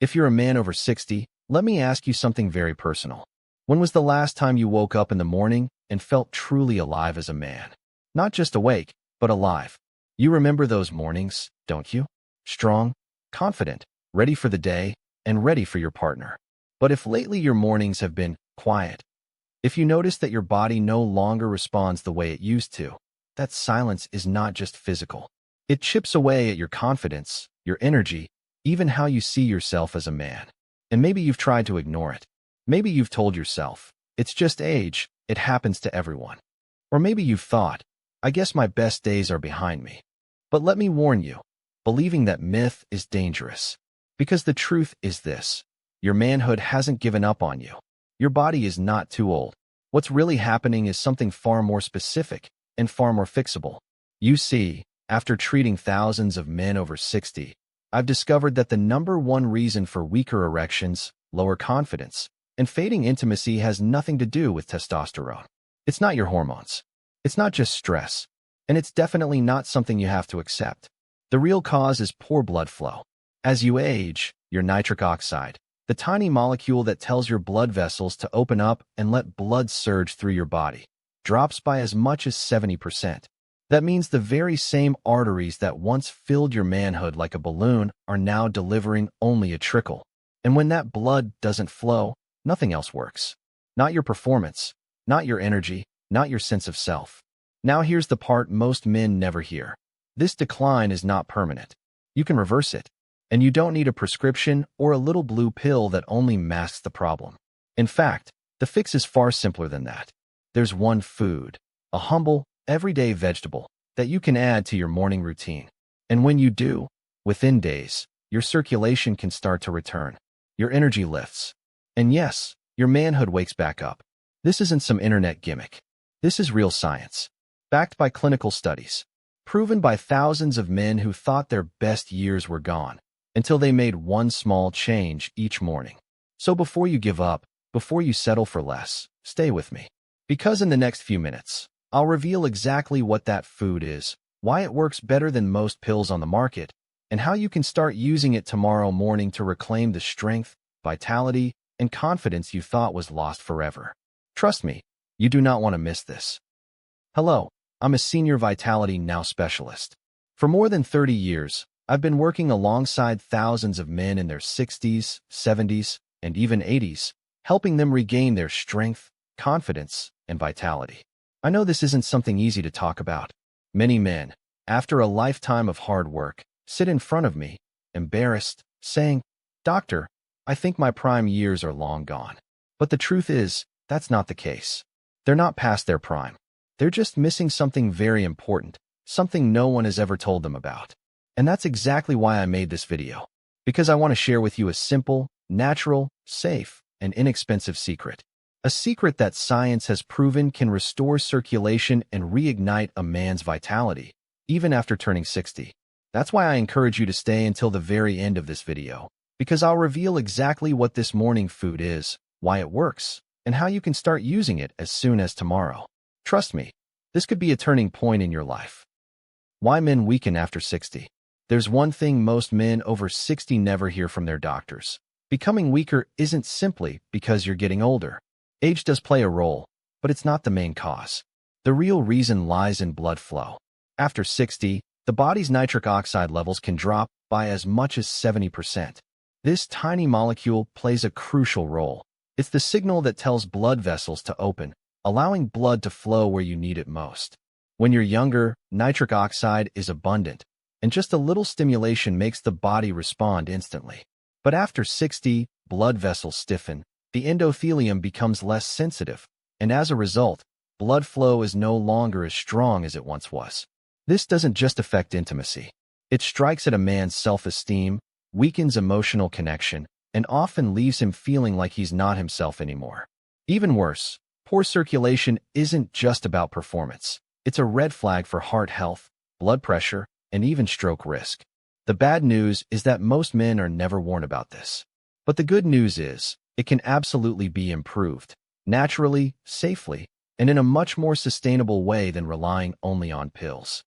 If you're a man over 60, let me ask you something very personal. When was the last time you woke up in the morning and felt truly alive as a man? Not just awake, but alive. You remember those mornings, don't you? Strong, confident, ready for the day, and ready for your partner. But if lately your mornings have been quiet, if you notice that your body no longer responds the way it used to, that silence is not just physical. It chips away at your confidence, your energy, even how you see yourself as a man. And maybe you've tried to ignore it. Maybe you've told yourself, it's just age, it happens to everyone. Or maybe you've thought, I guess my best days are behind me. But let me warn you, believing that myth is dangerous. Because the truth is this, your manhood hasn't given up on you. Your body is not too old. What's really happening is something far more specific and far more fixable. You see, after treating thousands of men over 60, I've discovered that the #1 reason for weaker erections, lower confidence, and fading intimacy has nothing to do with testosterone. It's not your hormones. It's not just stress. And it's definitely not something you have to accept. The real cause is poor blood flow. As you age, your nitric oxide, the tiny molecule that tells your blood vessels to open up and let blood surge through your body, drops by as much as 70%. That means the very same arteries that once filled your manhood like a balloon are now delivering only a trickle. And when that blood doesn't flow, nothing else works. Not your performance, not your energy, not your sense of self. Now here's the part most men never hear. This decline is not permanent. You can reverse it. And you don't need a prescription or a little blue pill that only masks the problem. In fact, the fix is far simpler than that. There's one food, a humble, everyday vegetable, that you can add to your morning routine. And when you do, within days, your circulation can start to return. Your energy lifts. And yes, your manhood wakes back up. This isn't some internet gimmick. This is real science. Backed by clinical studies. Proven by thousands of men who thought their best years were gone, until they made one small change each morning. So before you give up, before you settle for less, stay with me. Because in the next few minutes, I'll reveal exactly what that food is, why it works better than most pills on the market, and how you can start using it tomorrow morning to reclaim the strength, vitality, and confidence you thought was lost forever. Trust me, you do not want to miss this. Hello, I'm a senior Vitality Now specialist. For more than 30 years, I've been working alongside thousands of men in their 60s, 70s, and even 80s, helping them regain their strength, confidence, and vitality. I know this isn't something easy to talk about. Many men, after a lifetime of hard work, sit in front of me, embarrassed, saying, "Doctor, I think my prime years are long gone." But the truth is, that's not the case. They're not past their prime. They're just missing something very important, something no one has ever told them about. And that's exactly why I made this video. Because I want to share with you a simple, natural, safe, and inexpensive secret. A secret that science has proven can restore circulation and reignite a man's vitality, even after turning 60. That's why I encourage you to stay until the very end of this video, because I'll reveal exactly what this morning food is, why it works, and how you can start using it as soon as tomorrow. Trust me, this could be a turning point in your life. Why men weaken after 60? There's one thing most men over 60 never hear from their doctors. Becoming weaker isn't simply because you're getting older. Age does play a role, but it's not the main cause. The real reason lies in blood flow. After 60, the body's nitric oxide levels can drop by as much as 70%. This tiny molecule plays a crucial role. It's the signal that tells blood vessels to open, allowing blood to flow where you need it most. When you're younger, nitric oxide is abundant, and just a little stimulation makes the body respond instantly. But after 60, blood vessels stiffen, the endothelium becomes less sensitive, and as a result, blood flow is no longer as strong as it once was. This doesn't just affect intimacy. It strikes at a man's self-esteem, weakens emotional connection, and often leaves him feeling like he's not himself anymore. Even worse, poor circulation isn't just about performance. It's a red flag for heart health, blood pressure, and even stroke risk. The bad news is that most men are never warned about this. But the good news is, it can absolutely be improved, naturally, safely, and in a much more sustainable way than relying only on pills.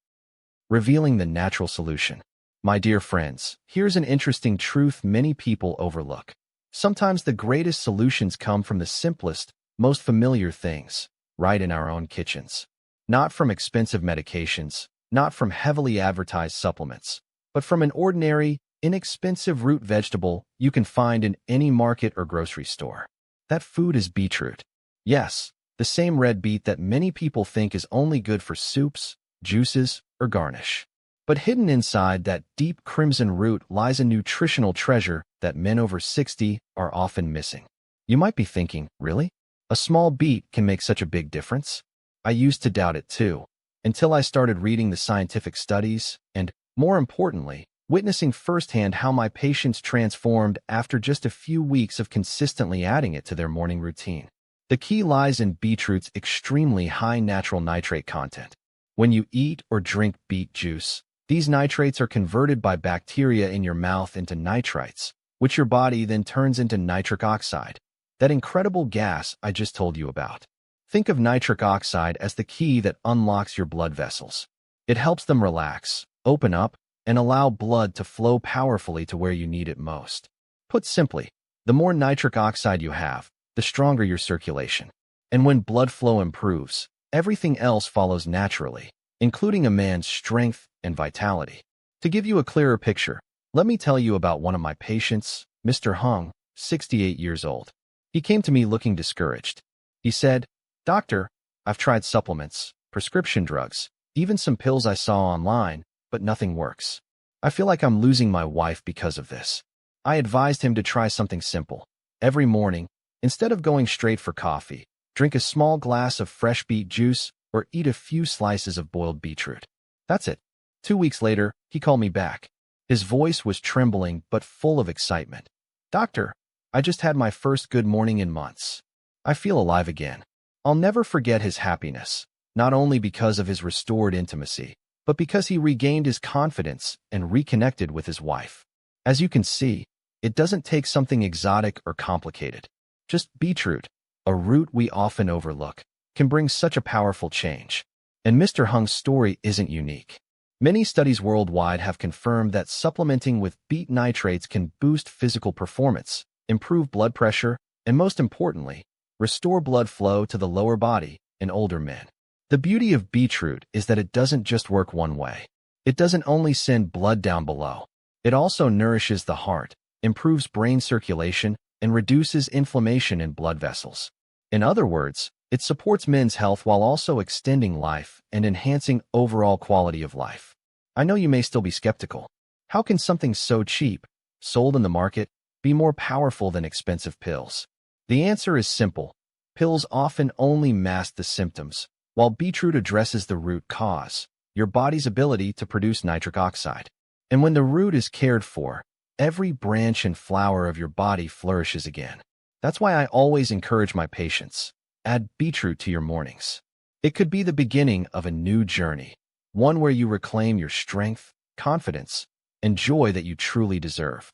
Revealing the natural solution. My dear friends, here's an interesting truth many people overlook. Sometimes the greatest solutions come from the simplest, most familiar things, right in our own kitchens. Not from expensive medications, not from heavily advertised supplements, but from an ordinary, inexpensive root vegetable you can find in any market or grocery store. That food is beetroot. Yes, the same red beet that many people think is only good for soups, juices, or garnish. But hidden inside that deep crimson root lies a nutritional treasure that men over 60 are often missing. You might be thinking, really? A small beet can make such a big difference? I used to doubt it too, until I started reading the scientific studies and, more importantly, witnessing firsthand how my patients transformed after just a few weeks of consistently adding it to their morning routine. The key lies in beetroot's extremely high natural nitrate content. When you eat or drink beet juice, these nitrates are converted by bacteria in your mouth into nitrites, which your body then turns into nitric oxide, that incredible gas I just told you about. Think of nitric oxide as the key that unlocks your blood vessels. It helps them relax, open up, and allow blood to flow powerfully to where you need it most. Put simply, the more nitric oxide you have, the stronger your circulation. And when blood flow improves, everything else follows naturally, including a man's strength and vitality. To give you a clearer picture, let me tell you about one of my patients, Mr. Hung, 68 years old. He came to me looking discouraged. He said, "Doctor, I've tried supplements, prescription drugs, even some pills I saw online, but nothing works. I feel like I'm losing my wife because of this." I advised him to try something simple. Every morning, instead of going straight for coffee, drink a small glass of fresh beet juice or eat a few slices of boiled beetroot. That's it. 2 weeks later, he called me back. His voice was trembling but full of excitement. "Doctor, I just had my first good morning in months. I feel alive again." I'll never forget his happiness, not only because of his restored intimacy, but because he regained his confidence and reconnected with his wife. As you can see, it doesn't take something exotic or complicated. Just beetroot, a root we often overlook, can bring such a powerful change. And Mr. Hung's story isn't unique. Many studies worldwide have confirmed that supplementing with beet nitrates can boost physical performance, improve blood pressure, and most importantly, restore blood flow to the lower body in older men. The beauty of beetroot is that it doesn't just work one way. It doesn't only send blood down below. It also nourishes the heart, improves brain circulation, and reduces inflammation in blood vessels. In other words, it supports men's health while also extending life and enhancing overall quality of life. I know you may still be skeptical. How can something so cheap, sold in the market, be more powerful than expensive pills? The answer is simple. Pills often only mask the symptoms, while beetroot addresses the root cause, your body's ability to produce nitric oxide. And when the root is cared for, every branch and flower of your body flourishes again. That's why I always encourage my patients, add beetroot to your mornings. It could be the beginning of a new journey, one where you reclaim your strength, confidence, and joy that you truly deserve.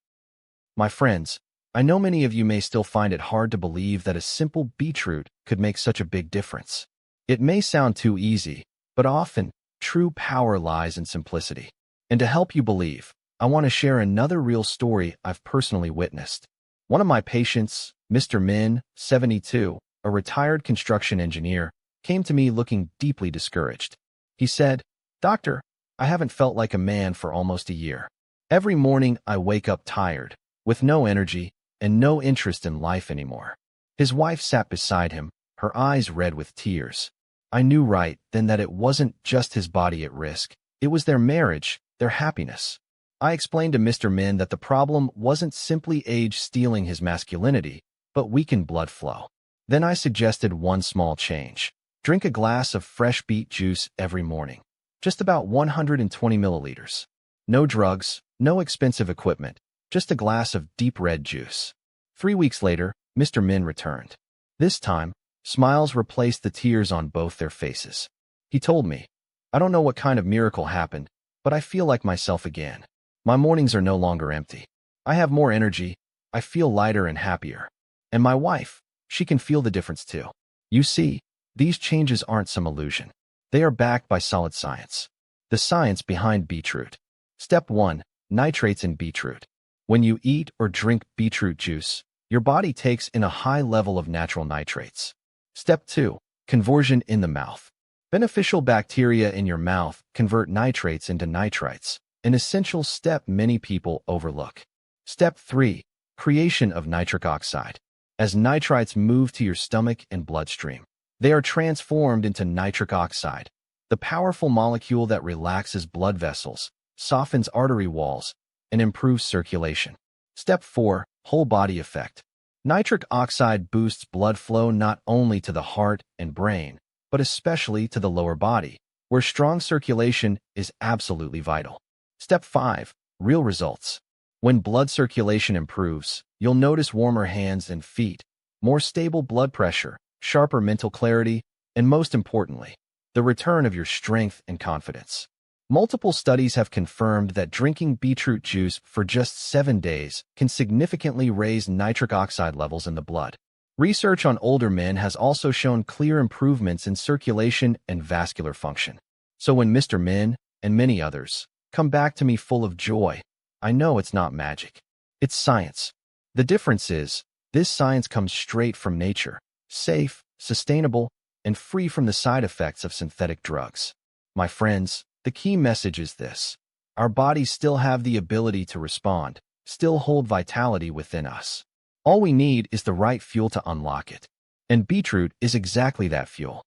My friends, I know many of you may still find it hard to believe that a simple beetroot could make such a big difference. It may sound too easy, but often, true power lies in simplicity. And to help you believe, I want to share another real story I've personally witnessed. One of my patients, Mr. Min, 72, a retired construction engineer, came to me looking deeply discouraged. He said, "Doctor, I haven't felt like a man for almost a year. Every morning I wake up tired, with no energy, and no interest in life anymore." His wife sat beside him, her eyes red with tears. I knew right then that it wasn't just his body at risk, it was their marriage, their happiness. I explained to Mr. Min that the problem wasn't simply age stealing his masculinity, but weakened blood flow. Then I suggested one small change. Drink a glass of fresh beet juice every morning. Just about 120 milliliters. No drugs, no expensive equipment, just a glass of deep red juice. 3 weeks later, Mr. Min returned. This time, smiles replaced the tears on both their faces. He told me, "I don't know what kind of miracle happened, but I feel like myself again. My mornings are no longer empty. I have more energy, I feel lighter and happier. And my wife, she can feel the difference too." You see, these changes aren't some illusion. They are backed by solid science. The science behind beetroot. Step 1. Nitrates in beetroot. When you eat or drink beetroot juice, your body takes in a high level of natural nitrates. Step 2. Conversion in the mouth. Beneficial bacteria in your mouth convert nitrates into nitrites, an essential step many people overlook. Step 3. Creation of nitric oxide. As nitrites move to your stomach and bloodstream, they are transformed into nitric oxide, the powerful molecule that relaxes blood vessels, softens artery walls, and improves circulation. Step 4. Whole body effect. Nitric oxide boosts blood flow not only to the heart and brain, but especially to the lower body, where strong circulation is absolutely vital. Step 5. Real results. When blood circulation improves, you'll notice warmer hands and feet, more stable blood pressure, sharper mental clarity, and most importantly, the return of your strength and confidence. Multiple studies have confirmed that drinking beetroot juice for just 7 days can significantly raise nitric oxide levels in the blood. Research on older men has also shown clear improvements in circulation and vascular function. So when Mr. Men, and many others, come back to me full of joy, I know it's not magic. It's science. The difference is, this science comes straight from nature, safe, sustainable, and free from the side effects of synthetic drugs. My friends, the key message is this. Our bodies still have the ability to respond, still hold vitality within us. All we need is the right fuel to unlock it. And beetroot is exactly that fuel.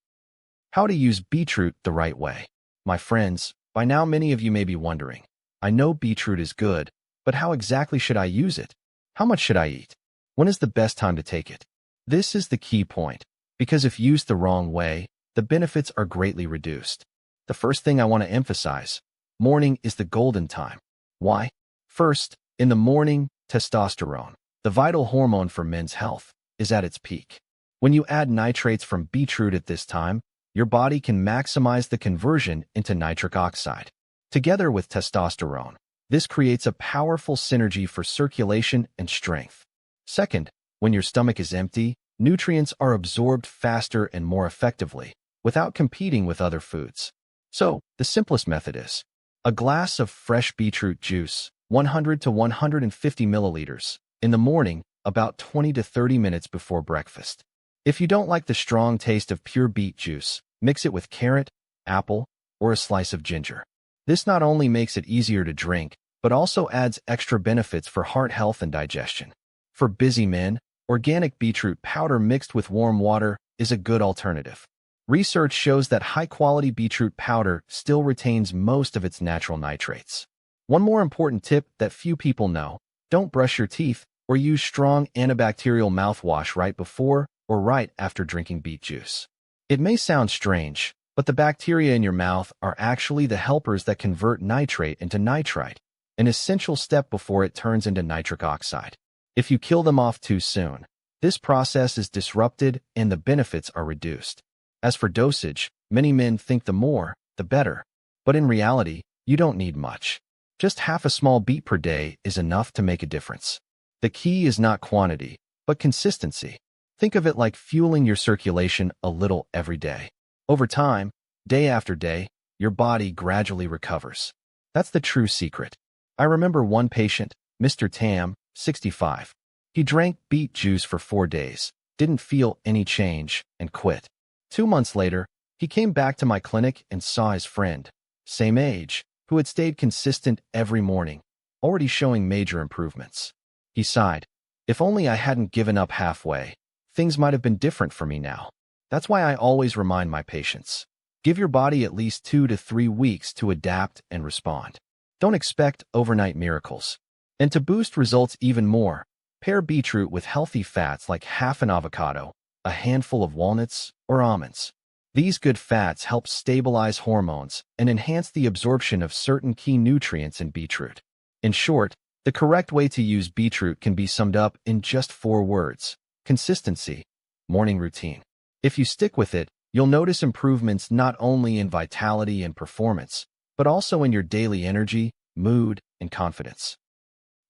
How to use beetroot the right way. My friends, by now many of you may be wondering, I know beetroot is good, but how exactly should I use it? How much should I eat? When is the best time to take it? This is the key point, because if used the wrong way, the benefits are greatly reduced. The first thing I want to emphasize, morning is the golden time. Why? First, in the morning, testosterone, the vital hormone for men's health, is at its peak. When you add nitrates from beetroot at this time, your body can maximize the conversion into nitric oxide. Together with testosterone, this creates a powerful synergy for circulation and strength. Second, when your stomach is empty, nutrients are absorbed faster and more effectively, without competing with other foods. So, the simplest method is a glass of fresh beetroot juice, 100 to 150 milliliters, in the morning, about 20 to 30 minutes before breakfast. If you don't like the strong taste of pure beet juice, mix it with carrot, apple, or a slice of ginger. This not only makes it easier to drink, but also adds extra benefits for heart health and digestion. For busy men, organic beetroot powder mixed with warm water is a good alternative. Research shows that high-quality beetroot powder still retains most of its natural nitrates. One more important tip that few people know, don't brush your teeth or use strong antibacterial mouthwash right before or right after drinking beet juice. It may sound strange, but the bacteria in your mouth are actually the helpers that convert nitrate into nitrite, an essential step before it turns into nitric oxide. If you kill them off too soon, this process is disrupted and the benefits are reduced. As for dosage, many men think the more, the better. But in reality, you don't need much. Just half a small beet per day is enough to make a difference. The key is not quantity, but consistency. Think of it like fueling your circulation a little every day. Over time, day after day, your body gradually recovers. That's the true secret. I remember one patient, Mr. Tam, 65. He drank beet juice for 4 days, didn't feel any change, and quit. 2 months later, he came back to my clinic and saw his friend, same age, who had stayed consistent every morning, already showing major improvements. He sighed, "If only I hadn't given up halfway, things might have been different for me now." That's why I always remind my patients, give your body at least 2 to 3 weeks to adapt and respond. Don't expect overnight miracles. And to boost results even more, pair beetroot with healthy fats like half an avocado, a handful of walnuts, or almonds. These good fats help stabilize hormones and enhance the absorption of certain key nutrients in beetroot. In short, the correct way to use beetroot can be summed up in just 4 words: consistency, morning routine. If you stick with it, you'll notice improvements not only in vitality and performance, but also in your daily energy, mood, and confidence.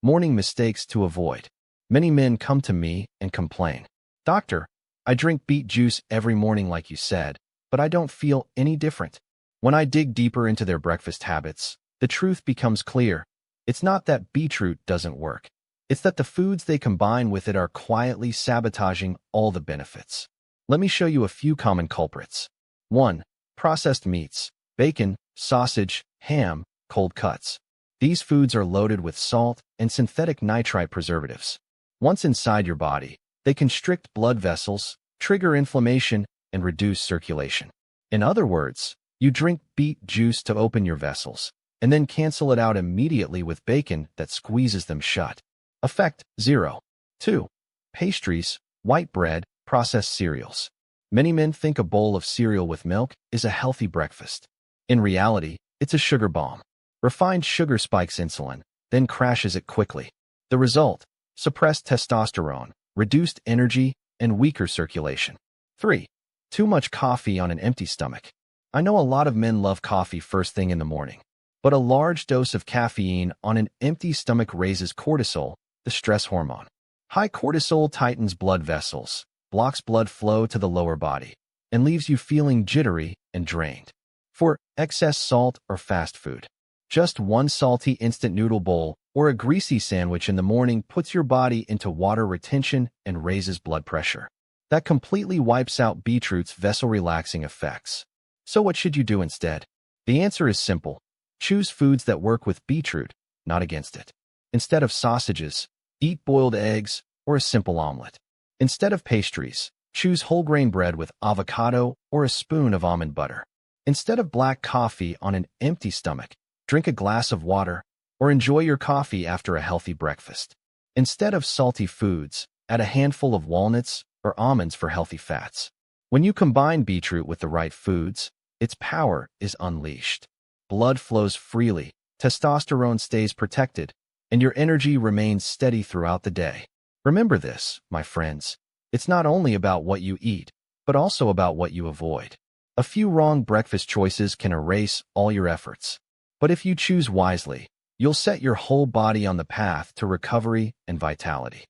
Morning mistakes to avoid. Many men come to me and complain, "Doctor, I drink beet juice every morning like you said, but I don't feel any different." When I dig deeper into their breakfast habits, the truth becomes clear. It's not that beetroot doesn't work. It's that the foods they combine with it are quietly sabotaging all the benefits. Let me show you a few common culprits. 1. Processed meats, bacon, sausage, ham, cold cuts. These foods are loaded with salt and synthetic nitrite preservatives. Once inside your body, they constrict blood vessels, trigger inflammation, and reduce circulation. In other words, you drink beet juice to open your vessels, and then cancel it out immediately with bacon that squeezes them shut. Effect 0. 2. Pastries, white bread, processed cereals. Many men think a bowl of cereal with milk is a healthy breakfast. In reality, it's a sugar bomb. Refined sugar spikes insulin, then crashes it quickly. The result? Suppressed testosterone, reduced energy, and weaker circulation. 3. Too much coffee on an empty stomach. I know a lot of men love coffee first thing in the morning, but a large dose of caffeine on an empty stomach raises cortisol, the stress hormone. High cortisol tightens blood vessels, blocks blood flow to the lower body, and leaves you feeling jittery and drained. 4. Excess salt or fast food. Just one salty instant noodle bowl or a greasy sandwich in the morning puts your body into water retention and raises blood pressure. That completely wipes out beetroot's vessel-relaxing effects. So what should you do instead? The answer is simple. Choose foods that work with beetroot, not against it. Instead of sausages, eat boiled eggs or a simple omelet. Instead of pastries, choose whole grain bread with avocado or a spoon of almond butter. Instead of black coffee on an empty stomach, drink a glass of water, or enjoy your coffee after a healthy breakfast. Instead of salty foods, add a handful of walnuts or almonds for healthy fats. When you combine beetroot with the right foods, its power is unleashed. Blood flows freely, testosterone stays protected, and your energy remains steady throughout the day. Remember this, my friends. It's not only about what you eat, but also about what you avoid. A few wrong breakfast choices can erase all your efforts. But if you choose wisely, you'll set your whole body on the path to recovery and vitality.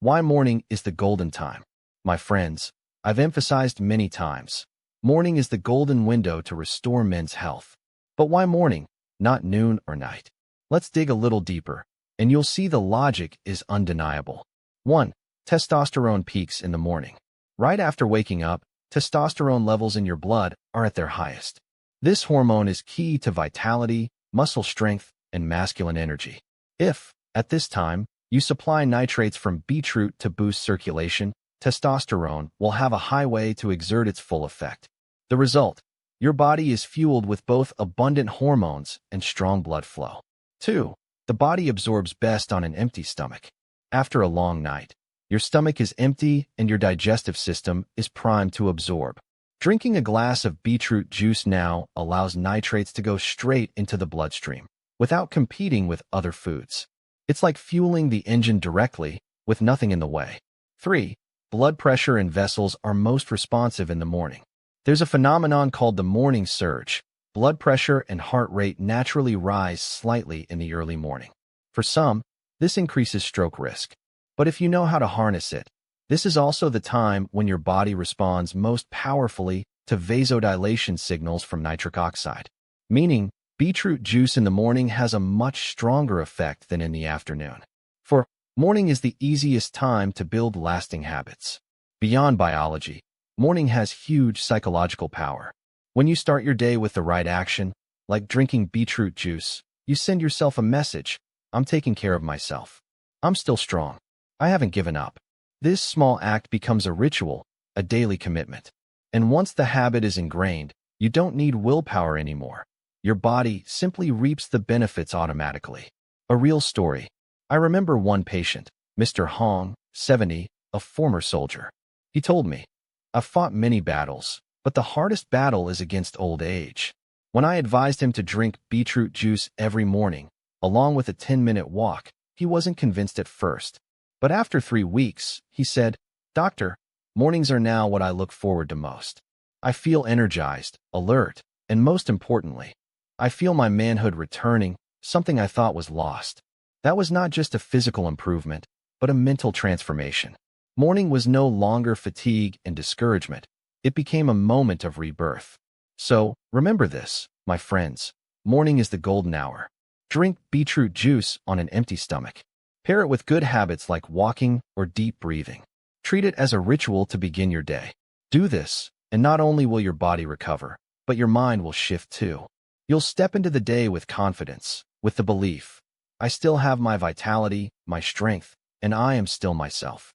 Why morning is the golden time? My friends, I've emphasized many times, morning is the golden window to restore men's health. But why morning, not noon or night? Let's dig a little deeper, and you'll see the logic is undeniable. 1. Testosterone peaks in the morning. Right after waking up, testosterone levels in your blood are at their highest. This hormone is key to vitality, muscle strength, and masculine energy. If, at this time, you supply nitrates from beetroot to boost circulation, testosterone will have a highway to exert its full effect. The result? Your body is fueled with both abundant hormones and strong blood flow. 2. The body absorbs best on an empty stomach. After a long night, your stomach is empty and your digestive system is primed to absorb. Drinking a glass of beetroot juice now allows nitrates to go straight into the bloodstream, without competing with other foods. It's like fueling the engine directly, with nothing in the way. 3. Blood pressure and vessels are most responsive in the morning. There's a phenomenon called the morning surge. Blood pressure and heart rate naturally rise slightly in the early morning. For some, this increases stroke risk. But if you know how to harness it, this is also the time when your body responds most powerfully to vasodilation signals from nitric oxide. Meaning, beetroot juice in the morning has a much stronger effect than in the afternoon. For morning is the easiest time to build lasting habits. Beyond biology, morning has huge psychological power. When you start your day with the right action, like drinking beetroot juice, you send yourself a message: I'm taking care of myself. I'm still strong. I haven't given up. This small act becomes a ritual, a daily commitment. And once the habit is ingrained, you don't need willpower anymore. Your body simply reaps the benefits automatically. A real story. I remember one patient, Mr. Hong, 70, a former soldier. He told me, "I've fought many battles, but the hardest battle is against old age." When I advised him to drink beetroot juice every morning, along with a 10-minute walk, he wasn't convinced at first. But after 3 weeks, he said, "Doctor, mornings are now what I look forward to most. I feel energized, alert, and most importantly, I feel my manhood returning, something I thought was lost." That was not just a physical improvement, but a mental transformation. Morning was no longer fatigue and discouragement. It became a moment of rebirth. So, remember this, my friends. Morning is the golden hour. Drink beetroot juice on an empty stomach. Pair it with good habits like walking or deep breathing. Treat it as a ritual to begin your day. Do this, and not only will your body recover, but your mind will shift too. You'll step into the day with confidence, with the belief, I still have my vitality, my strength, and I am still myself.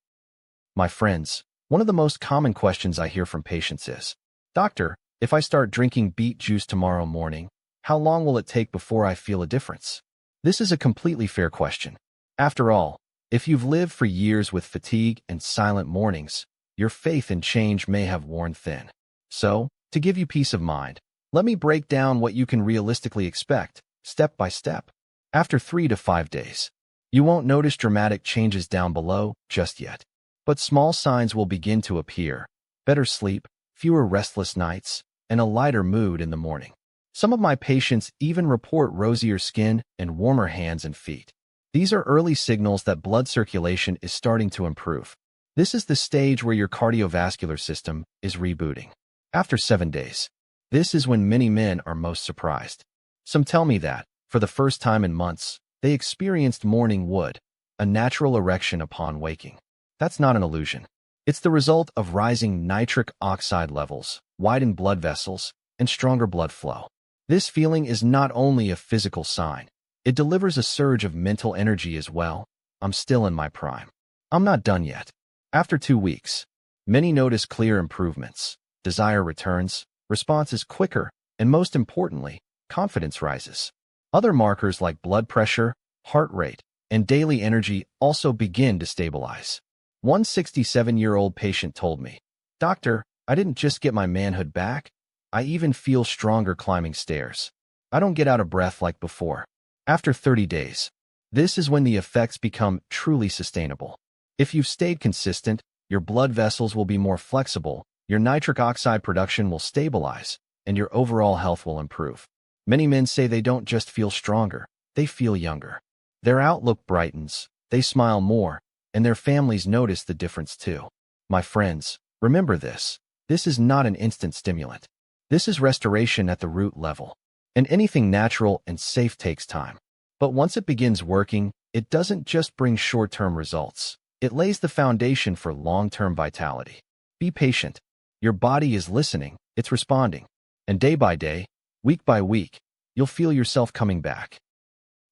My friends, one of the most common questions I hear from patients is, Doctor, if I start drinking beet juice tomorrow morning, how long will it take before I feel a difference? This is a completely fair question. After all, if you've lived for years with fatigue and silent mornings, your faith in change may have worn thin. So, to give you peace of mind, let me break down what you can realistically expect, step by step. After 3 to 5 days, you won't notice dramatic changes down below just yet. But small signs will begin to appear: better sleep, fewer restless nights, and a lighter mood in the morning. Some of my patients even report rosier skin and warmer hands and feet. These are early signals that blood circulation is starting to improve. This is the stage where your cardiovascular system is rebooting. After 7 days, this is when many men are most surprised. Some tell me that, for the first time in months, they experienced morning wood, a natural erection upon waking. That's not an illusion. It's the result of rising nitric oxide levels, widened blood vessels, and stronger blood flow. This feeling is not only a physical sign, it delivers a surge of mental energy as well. I'm still in my prime. I'm not done yet. After 2 weeks, many notice clear improvements. Desire returns, response is quicker, and most importantly, confidence rises. Other markers like blood pressure, heart rate, and daily energy also begin to stabilize. One 67-year-old patient told me, Doctor, I didn't just get my manhood back, I even feel stronger climbing stairs. I don't get out of breath like before. After 30 days, this is when the effects become truly sustainable. If you've stayed consistent, your blood vessels will be more flexible, your nitric oxide production will stabilize, and your overall health will improve. Many men say they don't just feel stronger, they feel younger. Their outlook brightens, they smile more, and their families notice the difference too. My friends, remember this. This is not an instant stimulant. This is restoration at the root level. And anything natural and safe takes time. But once it begins working, it doesn't just bring short-term results. It lays the foundation for long-term vitality. Be patient. Your body is listening, it's responding. And day by day, week by week, you'll feel yourself coming back.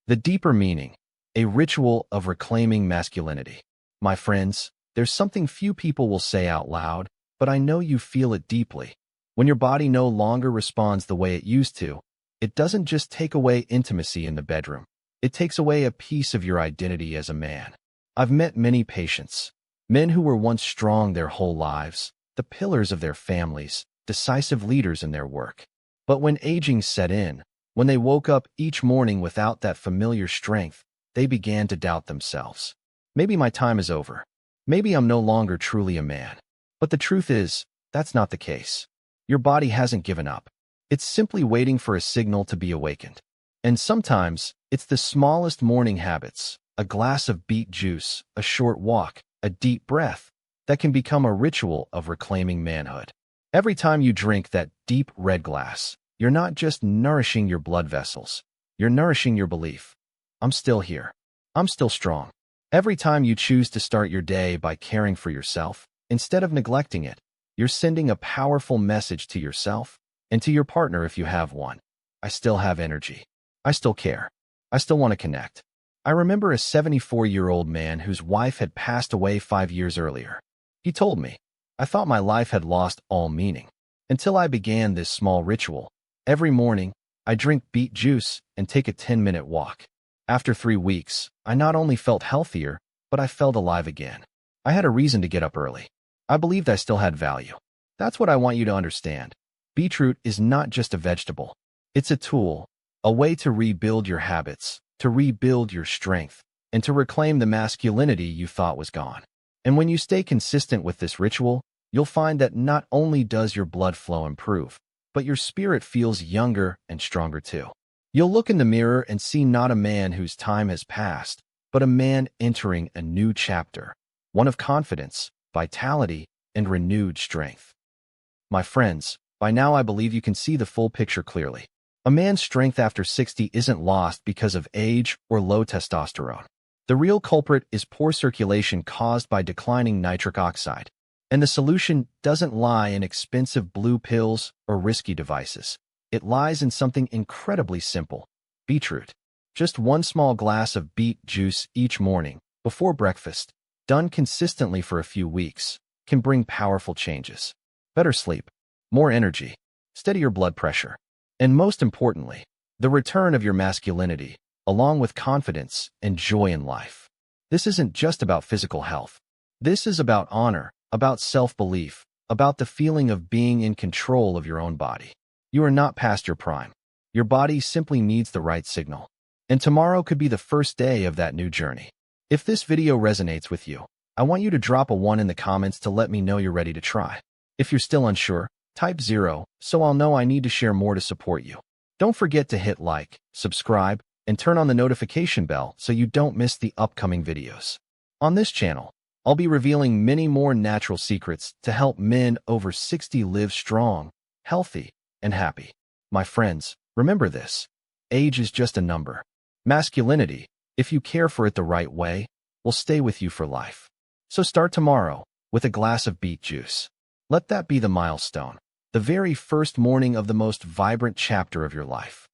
The deeper meaning, a ritual of reclaiming masculinity. My friends, there's something few people will say out loud, but I know you feel it deeply. When your body no longer responds the way it used to, it doesn't just take away intimacy in the bedroom. It takes away a piece of your identity as a man. I've met many patients, men who were once strong their whole lives, the pillars of their families, decisive leaders in their work. But when aging set in, when they woke up each morning without that familiar strength, they began to doubt themselves. Maybe my time is over. Maybe I'm no longer truly a man. But the truth is, that's not the case. Your body hasn't given up. It's simply waiting for a signal to be awakened. And sometimes, it's the smallest morning habits, a glass of beet juice, a short walk, a deep breath, that can become a ritual of reclaiming manhood. Every time you drink that deep red glass, you're not just nourishing your blood vessels, you're nourishing your belief. I'm still here. I'm still strong. Every time you choose to start your day by caring for yourself, instead of neglecting it, you're sending a powerful message to yourself and to your partner if you have one. I still have energy. I still care. I still want to connect. I remember a 74-year-old man whose wife had passed away 5 years earlier. He told me, I thought my life had lost all meaning. Until I began this small ritual. Every morning, I drink beet juice and take a 10-minute walk. After 3 weeks, I not only felt healthier, but I felt alive again. I had a reason to get up early. I believed I still had value. That's what I want you to understand. Beetroot is not just a vegetable. It's a tool, a way to rebuild your habits, to rebuild your strength, and to reclaim the masculinity you thought was gone. And when you stay consistent with this ritual, you'll find that not only does your blood flow improve, but your spirit feels younger and stronger too. You'll look in the mirror and see not a man whose time has passed, but a man entering a new chapter, one of confidence, vitality, and renewed strength. My friends, by now I believe you can see the full picture clearly. A man's strength after 60 isn't lost because of age or low testosterone. The real culprit is poor circulation caused by declining nitric oxide. And the solution doesn't lie in expensive blue pills or risky devices. It lies in something incredibly simple: beetroot. Just one small glass of beet juice each morning, before breakfast, done consistently for a few weeks, can bring powerful changes. Better sleep, more energy, steadier blood pressure, and most importantly, the return of your masculinity, along with confidence and joy in life. This isn't just about physical health. This is about honor, about self-belief, about the feeling of being in control of your own body. You are not past your prime. Your body simply needs the right signal. And tomorrow could be the first day of that new journey. If this video resonates with you, I want you to drop a 1 in the comments to let me know you're ready to try. If you're still unsure, type 0 so I'll know I need to share more to support you. Don't forget to hit like, subscribe, and turn on the notification bell so you don't miss the upcoming videos. On this channel, I'll be revealing many more natural secrets to help men over 60 live strong, healthy, and happy. My friends, remember this: age is just a number. Masculinity, if you care for it the right way, will stay with you for life. So start tomorrow with a glass of beet juice. Let that be the milestone, the very first morning of the most vibrant chapter of your life.